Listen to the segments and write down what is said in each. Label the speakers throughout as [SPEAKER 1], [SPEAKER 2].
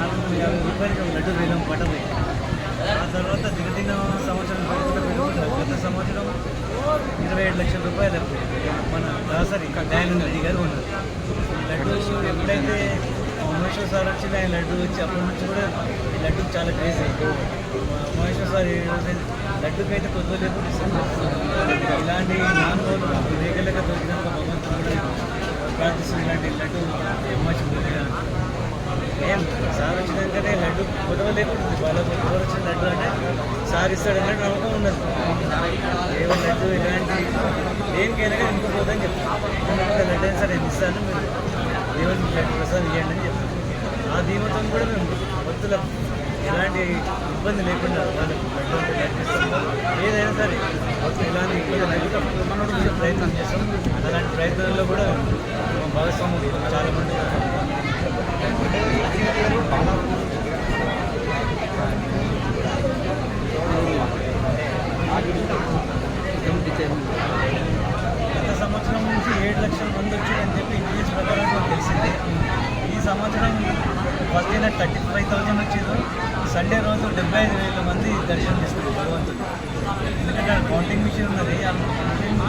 [SPEAKER 1] 450 లడ్డు వేలం పడపోయి ఆ తర్వాత దిగదిన సంవత్సరం గత సంవత్సరం 27 లక్షల రూపాయలు మన దాసరి దయానందరెడ్డి గారు ఉన్నారు. లడ్డు ఎప్పుడైతే మహేశ్వర సార్ వచ్చింది ఆయన లడ్డు వచ్చి అప్పటి నుంచి కూడా ఈ లడ్డు చాలా క్రేజ్ అయింది. మహేశ్వర సార్ లడ్డుకి అయితే కొద్దిలేదు. ఇలాంటి నాన్నోళ్ళు రేగలేక దొరికినాక భగవంతుడు కూడా ప్రార్థిస్తుంది. ఇలాంటి లడ్డు మంచి ఏం సార్ వచ్చినాకనే లడ్డు కొదవ లేకుండా వాళ్ళకు ఎవరు వచ్చిన లడ్డు అంటే సార్ ఇస్తాడన్నట్టు నమ్మకం ఉన్నది. ఏవో లడ్డు ఇలాంటి దేనికైనా కానీ ఇంకోపోదని చెప్తాను. లడ్డు అయినా సరే ఇస్తాను మీరు దేవుని లడ్డు ప్రసాదం ఇవ్వండి అని చెప్తాను. ఆ ధీమతం కూడా మేము భక్తులకు ఎలాంటి ఇబ్బంది లేకుండా వాళ్ళకు లడ్డు నడిపిస్తాం. ఏదైనా సరే భక్తులు ఎలాంటి ఇబ్బంది లేకుండా మనం ప్రయత్నం చేస్తాం. అలాంటి ప్రయత్నాల్లో కూడా భాగస్వాములు చాలామంది గత సంవత్సరం నుంచి 7 లక్షల మంది వచ్చారని చెప్పి ఇండియన్స్ ప్రకారం తెలిసింది. ఈ సంవత్సరం ఫస్ట్ అయినా 35,000 వచ్చారు. సండే రోజు 75,000 మంది దర్శనం చేస్తారు భగవంతుడు. ఎందుకంటే కౌంటింగ్ మిషన్ ఉన్నది. ఆ మిషన్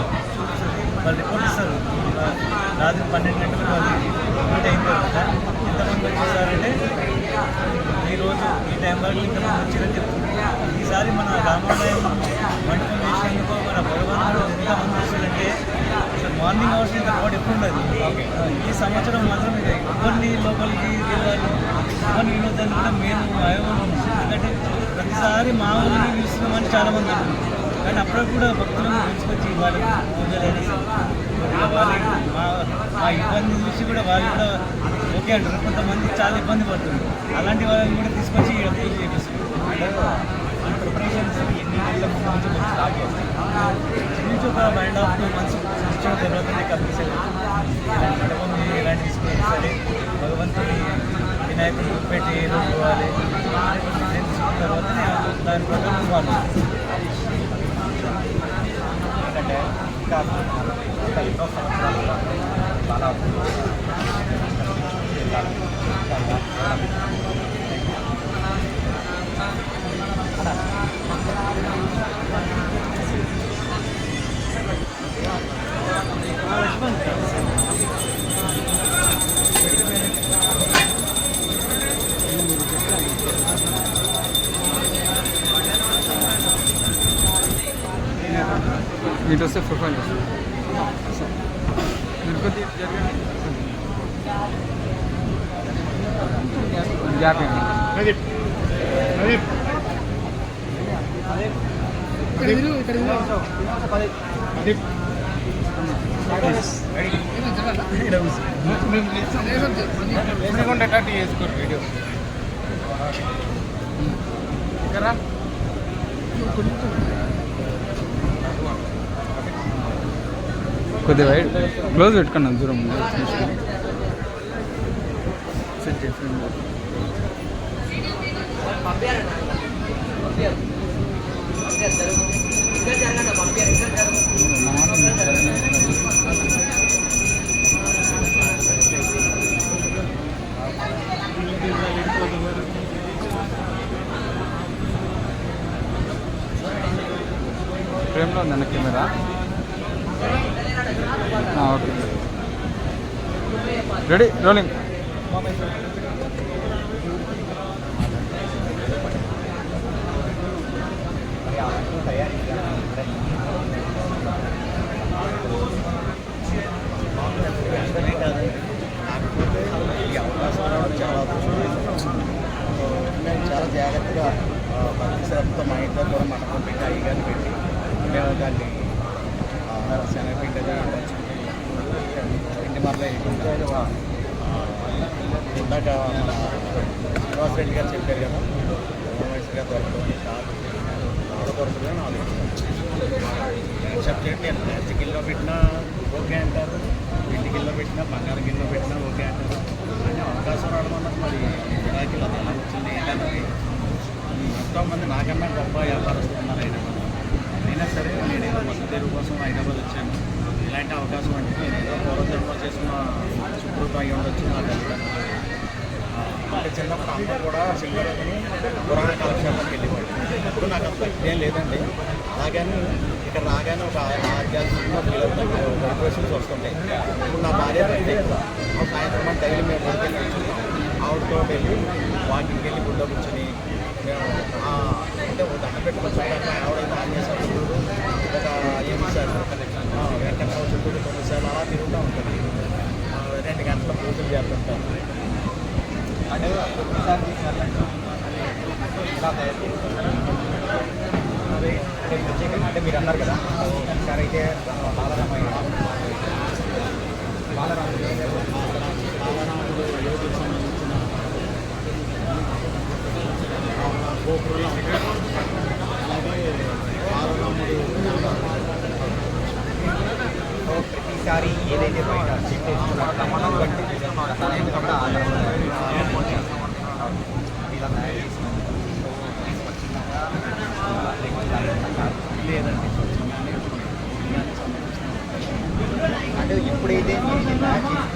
[SPEAKER 1] వాళ్ళు రిపోర్ట్ ఇస్తారు రాత్రి 12 గంటలకు వాళ్ళు రిపోర్ట్ అయిన తర్వాత ఎంతమంది వచ్చేసారంటే ఈరోజు ఈ టైం వరకు ఇంతమంది వచ్చారని చెప్తున్నారు. ఈసారి మన రామాలయం మండపం చేసినందుకు మన భగవంతుడు ఎంతమంది వచ్చారంటే మార్నింగ్ అవర్స్ ఇంత క్రౌడ్ ఎప్పుడు ఉన్నది. ఈ సంవత్సరం మాత్రం ఇది ఎవరిని లోపలికి వెళ్ళాలి ఎవరిని వినోదాన్ని కూడా మేము అయోగంలో ఉన్నాం. ఎందుకంటే ప్రతిసారి మా ఊరిని పిలుస్తున్నామని చాలామంది అంటున్నారు. కానీ అప్పుడప్పుడు కూడా భక్తులను పిలుచుకొచ్చి వాళ్ళకి పూజలని వాళ్ళకి మా ఇబ్బంది చూసి కూడా వాళ్ళు కూడా ఓకే అంటారు. కొంతమంది చాలా ఇబ్బంది పడుతుంది. అలాంటి వాళ్ళని కూడా తీసుకొచ్చి పూజ చేపిస్తున్నారు. ప్రిపరేషన్స్ ఎన్ని నెలల ముందు నుంచి మేము స్టార్ట్ చేస్తాం. నుంచి ఒక 1.5 months వచ్చిన తర్వాతనే కంపల్సరీ మండపం ఇలాంటి తీసుకుని సరే భగవంతుని వినాయకుడు పెట్టి ఏ రోజు పోవాలి తీసుకున్న తర్వాతనే దాని ప్రకారం వాళ్ళు ఎందుకంటే ఇంకా ఎన్నో సంవత్సరాలు చాలా
[SPEAKER 2] ఇటు వస్తే ప్రొఫైల్ తిరుపతి గ్యాప్ చేసుకోరు వీడియో ఇక్కడ కొద్దిగా వైట్ క్లోజ్ పెట్టుకున్నాను దూరం సెట్ చేసి ఫ్రేమ్లో ఉందన్న కెమెరా. Okay ready rolling.
[SPEAKER 1] చాలా జాగ్రత్తగా భక్తి శ్రద్ధతో మా ఇంట్లో కూడా మండపం పెట్టి అయ్యగారిని పెట్టి మేము దాన్ని శనగపిండి పిండి మరల ఇందాక మన శ్రీనివాస్ రెడ్డి గారు చెప్పారు కదా ఉమామేశ్వరి గారు దొరకదు చాలా దొరకదు అని యాక్సెప్ట్ చేయండి. నేను ప్లాస్టిక్ గిన్నెలో పెట్టినా ఓకే అంటారు, పిండి గిన్నెలో పెట్టినా బంగారం గిన్నెలో పెట్టినా ఓకే అంటారు. కానీ అవకాశం రావడం అన్నది మరి విడాకిలో ఎలా వచ్చింది ఏంటన్నది ఎంతోమంది నాకన్నా గొప్ప వ్యాపారస్తులు ఉన్నారు అయినా సరే నేను ఏదో మస్తు తెరువు కోసం హైదరాబాద్ వచ్చాను. ఇలాంటి అవకాశం అంటే నేను ఏదో పూర్వజన్మ చేసిన సుకృతం అయ్యి ఉండొచ్చు నాకు అంటే
[SPEAKER 3] చిన్నప్పుడు అందరూ కూడా సింగరేణి పురాణ కాలక్షేపానికి వెళ్ళేవాడు. ఇప్పుడు నాకు అంత ఇదేం లేదండి. అలాగని ఇక్కడ రాగానే ఒక 6 సినిమా ఫీల్ అవుతుంది, వైబ్రేషన్స్ వస్తుంటాయి. ఇప్పుడు నా భార్య బయట సాయంత్రం డైలీ మేము గుడికి కూర్చుంటాం. ఆవిడతో వెళ్ళి వాకింగ్కి వెళ్ళి గుడ్డ కూర్చొని మేము అంటే ఒక దండ పెట్టుకొని చూడాలి. ఆవిడైతే ఆంజనేయ చుట్టూరు ఒక 8 సార్లు వెంకటరావు చుట్టూరు 9 సార్లు అలా తిరుగుతూ ఉంటుంది. 2 గంటల పూజలు చేస్తుంటారు.
[SPEAKER 4] అంటే ఒక్కసారి ప్రత్యేకంగా అంటే మీరు అన్నారు కదా, ఒకసారి అయితే బాలరామయ్య
[SPEAKER 1] బాలరాముడు యోగికి సంబంధించిన గోపురంలో ఉంటాయి. అలాగే బాలరాముడు
[SPEAKER 4] ప్రతిసారి ఏదైతే బయట చెక్ చేస్తున్నారో మనం బట్టి రసాయనం కూడా ఇలా తయారు చేసిన
[SPEAKER 1] లేదండి.
[SPEAKER 4] అంటే ఎప్పుడైతే మీరు ఇది తయారు చేసి